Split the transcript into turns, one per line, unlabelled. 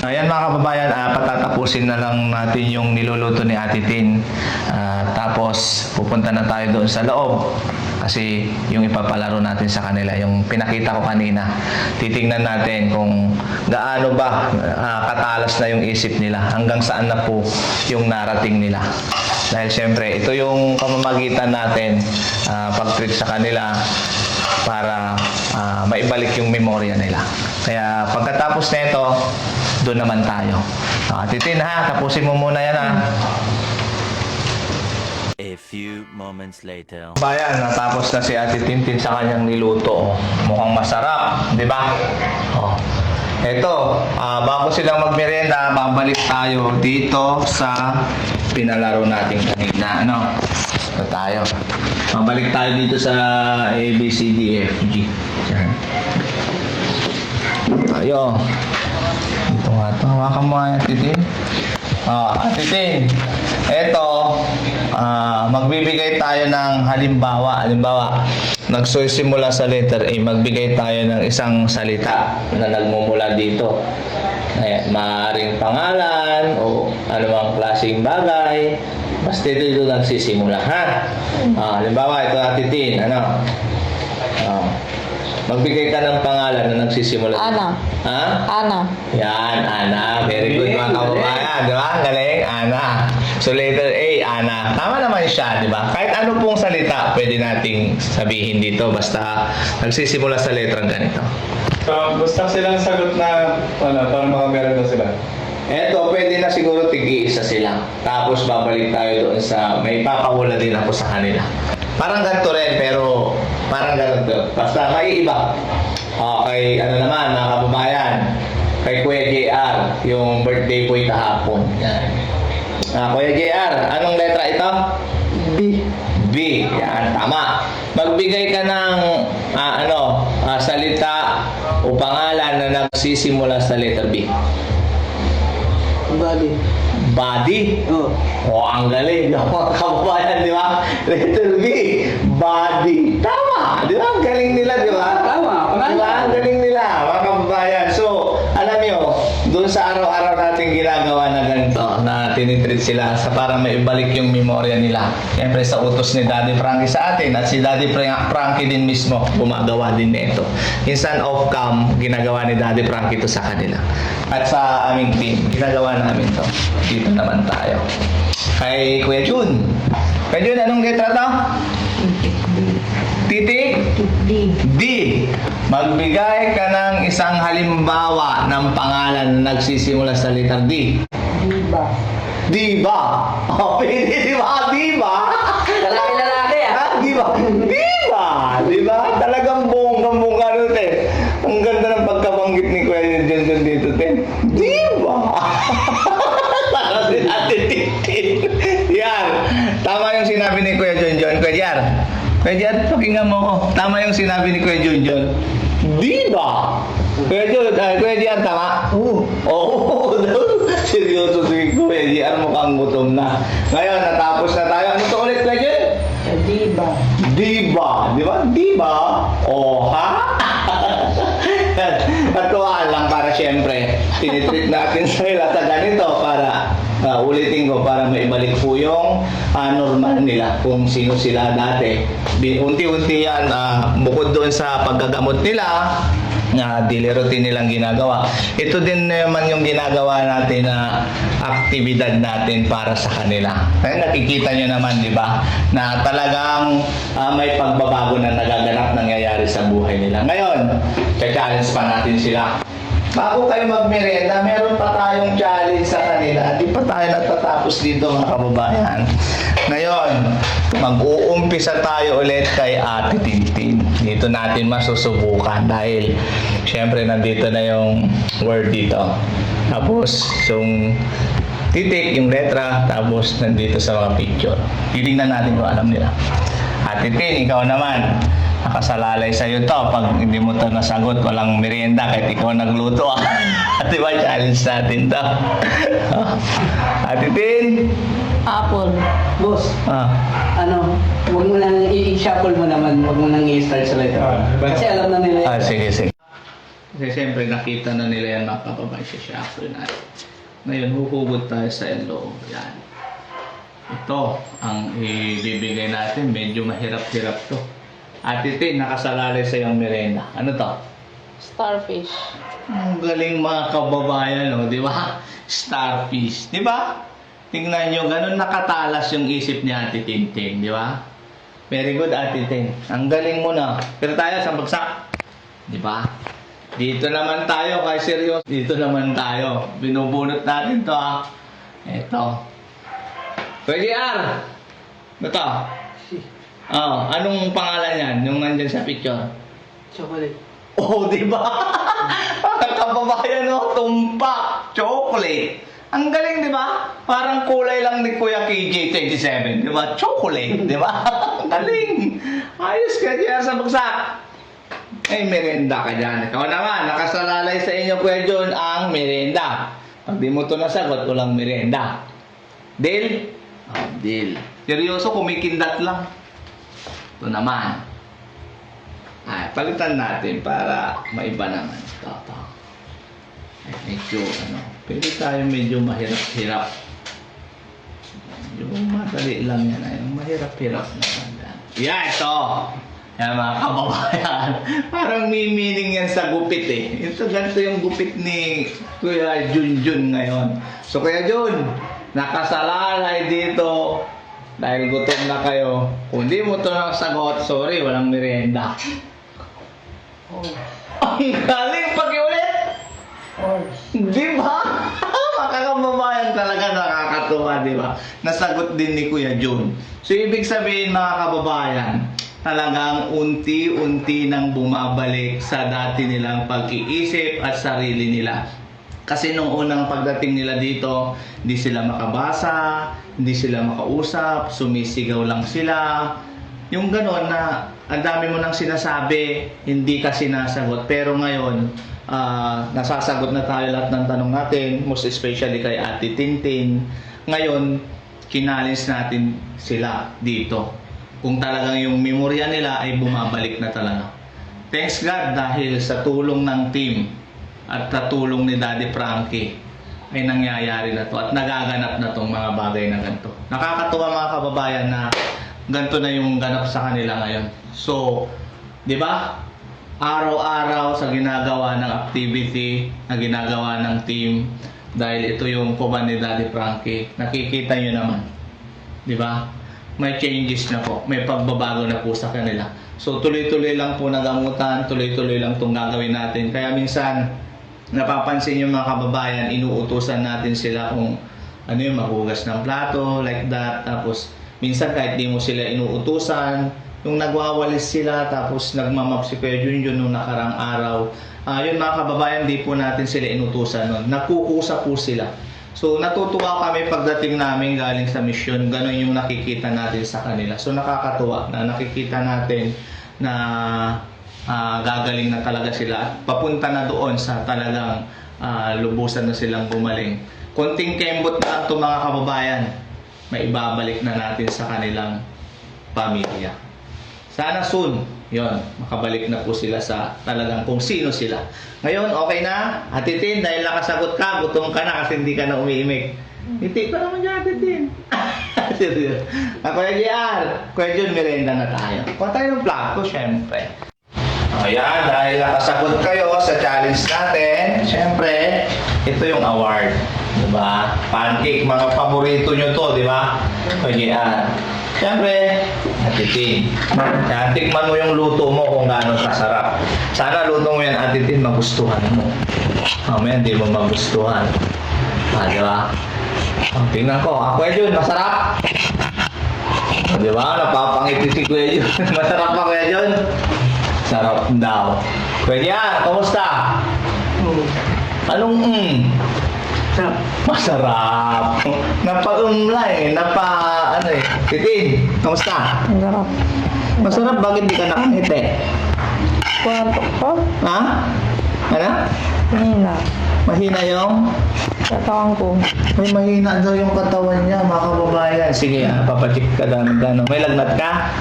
Ayan mga kababayan, patatapusin na lang natin yung niluluto ni Ate Tin. Tapos pupunta na tayo doon sa loob. Kasi yung ipapalaro natin sa kanila, yung pinakita ko kanina, titingnan natin kung gaano ba katalas na yung isip nila, hanggang saan na po yung narating nila. Dahil syempre, ito yung pamamagitan natin pag-treat sa kanila para maibalik yung memorya nila. Kaya pagkatapos nito, doon naman tayo. Ate Tin ha, tapusin mo muna yan ha.
A few moments later.
Bayan, natapos na si Ate Tintin sa kanyang niluto. Mukhang masarap, di ba? Oh. Ito, bago silang magmerienda, babalik tayo dito sa pinalaro natin kanina. Ano? Ito tayo. Babalik tayo dito sa A, B, C, D, F, G. Yan. Tayo. Ito nga ito. Hawakan mo nga, Ate Tin. Ate Tin, ito, magbibigay tayo ng halimbawa. Halimbawa, nagsisimula sa letter A, magbigay tayo ng isang salita na nagmumula dito. Ayan, maaaring pangalan o anumang klaseng bagay. Basta dito nagsisimula, ha? Halimbawa, ito Ate Tin, ano? Magbigay ka ng pangalan na nagsisimula.
Ana.
Ha?
Ana.
Yan, Ana. Very good mga kababayan. Di ba? Galing, Ana. So, letter A, Ana. Tama naman siya, di ba? Kahit ano pong salita, pwede nating sabihin dito. Basta nagsisimula sa letrang ganito.
So, gusto silang sagot na, para makamera na sila.
Eto, pwede na siguro tig-iisa sila. Tapos babalik tayo doon sa, may papawala din ako sa kanila. Parang ganito rin, pero parang ganito. Basta may iba. Kay ano naman, mga kababayan, kay Kuya JR, yung birthday boy kahapon. Yan. Kuya JR, anong letra ito?
B.
B. Yan, tama. Magbigay ka ng salita o pangalan na nagsisimula sa letter B.
Body.
Body?
Oh.
Ang galing. Mga kababayan, di ba? Letter B. Body. Tama. Di ba? Ang galing nila, di ba?
Tama.
Di ba? Ang galing nila, mga kababayan. So, alam nyo, doon sa araw-araw natin ginagawa na ganito, na tinitreat sila sa para maibalik yung memorya nila. Siyempre, sa utos ni Daddy Frankie sa atin, at si Daddy Frankie din mismo, gumagawa din nito. Instant of cam, ginagawa ni Daddy Frankie ito sa kanila. At sa aming team, ginagawa namin to. Dito naman tayo. Kay Kuya Jun. Kuya Jun, anong letra to? Titik?
D.
D. Magbigay ka ng isang halimbawa ng pangalan na nagsisimula sa letter D.
Diba?
Diba? Pwede, di ba? Diba?
Lalaki
Diba? Diba? Diba? Talagang bongga-bongga nun, te. Ang ganda ng pagkabanggit ni Kuya Jun dito, te. Diba? Para si Ate Tintin. Yan. Tama yung sinabi ni Kuya Junjun. Kuya Jar. Kuya Jar, pakinggan mo ko. Tama yung sinabi ni Kuya Junjun. Diba? Kuya Jar, tama? Oo. Seryoso si Kuya Jar, mukhang gutom na. Ngayon, natapos na tayo. Ano to ulit, Kuya Jun?
Diba?
Diba? Diba? Diba? Ha? Natuwaan lang para syempre tinitreat natin sila sa ganito para ulitin ko para maibalik po yung normal nila kung sino sila dati. Unti-unti yan bukod doon sa paggagamot nila na daily routine nilang ginagawa. Ito din naman yung ginagawa natin na aktibidad natin para sa kanila. Kaya nakikita nyo naman, di ba, na talagang may pagbabago na nagaganap nangyayari sa buhay nila. Ngayon, challenge pa natin sila. Bago kayo magmerienda, meron pa tayong challenge sa kanila. Di pa tayo natatapos dito, mga kababayan. Ngayon, mag-uumpisa tayo ulit kay Ate Tintin. Dito natin masusubukan dahil syempre nandito na yung word dito. Tapos yung titik, yung letra, tapos nandito sa mga picture. Titingnan natin kung alam nila. Ate Tin, ikaw naman. Nakasalalay sa'yo to. Pag hindi mo to nasagot, walang merienda kahit ikaw nagluto. Di ba? Challenge natin to. Ate Tin?
Apple.
Boss, wag mo nang i-shuffle mo naman, wag mo nang i-start sa letter. Kasi alam na nila.
Sige. Kasi siyempre nakita na nila yan mga kababayan sa shackle natin. Ngayon, huhugot tayo sa elo. Yan. Ito, ang ibibigay natin. Medyo mahirap-hirap to. Ate Tin, nakasalalay sa iyong merenda. Ano to?
Starfish.
Ang galing mga kababayan, no? Di ba? Starfish. Di ba? Tingnan nyo, ganun nakatalas yung isip ni Ate Tintin. Di ba? Very good, Ate Tin. Ang galing mo na. Pero tayo, sa bagsak. Di ba? Dito naman tayo, kay seryoso. Dito naman tayo. Binubunot natin to, ah. Ito. Kuya JR! Ano to? Oh, anong pangalan yan? Yung nandyan sa picture?
Chocolate.
Oh, di ba? Mga kababayan, no? Tumpa. Chocolate. Ang galing, di ba? Parang kulay lang ni Kuya KJ27. Di ba? Chocolate, di ba? Galing. Ayos ka dyan sa bagsak. Ay, merenda ka dyan. Ikaw naman, nakasalalay sa inyo, Kuya John, ang merenda. Pag di mo ito nasagot, walang merenda. Deal? Oh, deal. Seryoso, kumikindat lang. Ito naman. Ay, palitan natin para maiba naman. Ito. Ay, medyo, pwede tayo medyo mahirap-hirap. Yung madali lang yan. Ay, mahirap-hirap naman. Yan, ito. Yan mga kababayan. Parang may meaning yan sa gupit eh. Ito, ganito yung gupit ni Kuya Junjun ngayon. So, Kuya Jun, nakasalalay dito. Dahil gutom na kayo. Kung di mo ito nakasagot, sorry, walang merienda. Ang galing pag-iulit! Di ba? Makakababayan talaga, nakakatuwa, di ba? Nasagot din ni Kuya Jun. So, ibig sabihin mga kababayan, talagang unti-unti nang bumabalik sa dati nilang pag-iisip at sarili nila. Kasi nung unang pagdating nila dito, hindi sila makabasa, hindi sila makausap, sumisigaw lang sila. Yung gano'n na ang dami mo nang sinasabi, hindi ka sinasagot. Pero ngayon, nasasagot na tayo lahat ng tanong natin, most especially kay Ate Tintin. Ngayon, kinalins natin sila dito. Kung talagang yung memorya nila ay bumabalik na talaga. Thanks God dahil sa tulong ng team at sa tulong ni Daddy Frankie ay nangyayari na to at nagaganap na tong mga bagay na ganito. Nakakatuwa mga kababayan na ganito na yung ganap sa kanila ngayon. So, di ba? Araw-araw sa ginagawa ng activity na ginagawa ng team dahil ito yung kuban ni Daddy Frankie. Nakikita nyo naman. Di ba? May changes na po. May pagbabago na po sa kanila. So, tuloy-tuloy lang po nagamutan. Tuloy-tuloy lang itong gagawin natin. Kaya minsan, napapansin yung mga kababayan, inuutusan natin sila kung ano yung maghugas ng plato, like that. Tapos, minsan kahit di mo sila inuutusan, yung nagwawalis sila, tapos nagmamap si Kuya Junjun nung nakarang araw. Yun mga kababayan, di po natin sila inutusan nun. Nakukusa po sila. So, natutuwa kami pagdating namin galing sa misyon. Ganon yung nakikita natin sa kanila. So, nakakatuwa na nakikita natin na gagaling na talaga sila at papunta na doon sa talagang lubusan na silang gumaling. Konting kembot na ito mga kababayan, may ibabalik na natin sa kanilang pamilya. Sana soon, yon, makabalik na po sila sa talagang kung sino sila. Ngayon, okay na? Ate Tin, dahil nakasagot ka, gutom ka na kasi hindi ka na umiimik. Hindi pa naman niya, Ate Tin. Kuya JR, Kuya Jun, merenda na tayo. Kuha tayo ng plato, syempre. Ayan, dahil nakasagot kayo sa challenge natin, syempre, ito yung award. Diba? Pancake, mga paborito nyo to, di ba? Kuya JR. Siyempre, Ate Tin. Yan, tikman mo yung luto mo kung gaano kasarap. Sana luto mo yan, Ate Tin, magustuhan mo. Mamaya, hindi mo magustuhan. Di ba? Tingnan ko. Kuya Jun, masarap? Di ba? Napapangiti si Kuya Jun. Masarap pa, Kuya Jun? Sarap daw. Kuya Jun, kamusta? Anong Masarap. Napa-umla eh. Titin, kamusta?
Masarap.
Masarap, bakit di ka nakangiti?
Kwanto ko?
Ha? Ano?
Mahina.
Mahina yung?
Katawan ko.
May mahina daw yung katawan niya, mga kababayan. Sige, papacheck ka daw. May lagnat ka?